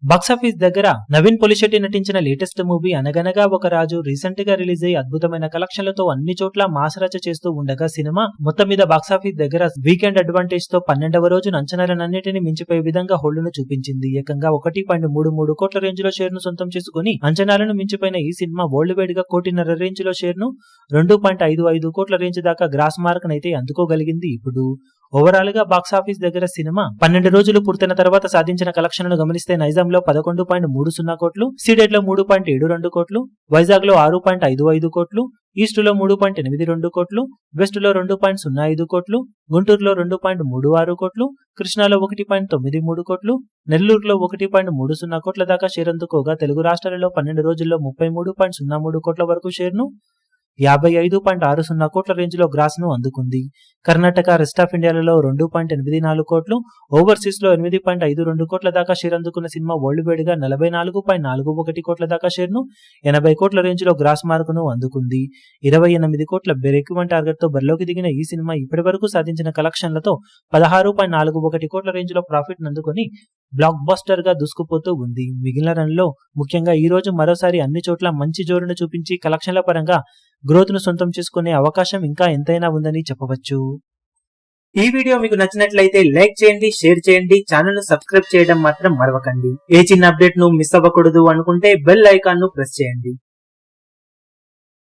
Box office దగ్గర నవీన్ పొలిశెట్టి నటించిన latest movie అనగనగా ఒక రాజు రీసెంట్ గా రిలీజ్ అయ్యి అద్భుతమైన కలెక్షన్లతో అన్ని చోట్ల మాసరచ చేస్తూ ఉండగా సినిమా మొత్తం మీద బాక్సాఫీస్ దగ్గర వీకెండ్ అడ్వాంటేజ్ తో 12వ రోజున అంచనాలన్నింటినీ మించిపోయే విధంగా హోల్డ్ను చూపించింది. ఏకంగా 1.33 కోట్ల రేంజ్ లో షేర్ ను సొంతం చేసుకుని అంచనాలను మించిపోయిన ఈ సినిమా వరల్డ్ వైడ్ గా 1.5 రేంజ్ లో షేర్ ను 2.55 కోట్ల రేంజ్ దాకా గ్రాస్ మార్క్ నైతే అందుకోగలిగింది. ఇప్పుడు ఓవరాల్ గా బాక్సాఫీస్ దగ్గర సినిమా 12 రోజులు పూర్తయిన తర్వాత సాధించిన కలెక్షన్లను గమనిస్తే నైజాంలో 11.30 కోట్లు, సీడెడ్ లో 3.72 కోట్లు, వైజాగ్ లో 6.55 కోట్లు, ఈస్ట్ లో 3.82 కోట్లు, వెస్ట్ లో 2.05 కోట్లు, గుంటూరులో 2.36 కోట్లు, కృష్ణాలో 1.93 కోట్లు, నెల్లూరులో 1.30 కోట్ల దాకా షేర్ అందుకోగా తెలుగు రాష్ట్రాలలో 12 రోజుల్లో 33.03 కోట్ల వరకు షేర్ ను 55.60 కోట్ల రేంజ్ లో గ్రాస్ ను అందుకుంది. కర్ణాటక, రెస్ట్ ఆఫ్ ఇండియాలలో 2.84 కోట్లు, ఓవర్సీస్ లో 8.52 కోట్ల దాకా షేర్ అందుకున్న సినిమా వరల్డ్ వైడ్ గా 44.41 కోట్ల దాకా షేర్ ను 80 కోట్ల రేంజ్ లో గ్రాస్ మార్క్ ను అందుకుంది. 28 కోట్ల బ్రేక్ ఈవెన్ టార్గెట్ తో బరిలోకి దిగిన ఈ సినిమా ఇప్పటి వరకు సాధించిన కలెక్షన్లతో 16.41 కోట్ల రేంజ్ లో ప్రాఫిట్ నందుకొని బ్లాక్ బస్టర్ గా దూసుకుపోతూ ఉంది. మిగిలిన రన్ లో ముఖ్యంగా ఈ రోజు మరోసారి అన్ని చోట్ల మంచి జోరును చూపించి కలెక్షన్ల పరంగా గ్రోత్ ను సొంతం చేసుకునే అవకాశం ఇంకా ఎంతైనా ఉందని చెప్పవచ్చు. ఈ వీడియో మీకు నచ్చినట్లయితే లైక్ చేయండి, షేర్ చేయండి, ఛానల్ ను సబ్స్క్రైబ్ చేయడం మాత్రం మరవకండి. ఏ చిన్న అప్డేట్ ను మిస్ అవ్వకూడదు అనుకుంటే బెల్ ఐకాన్ ను ప్రెస్ చేయండి.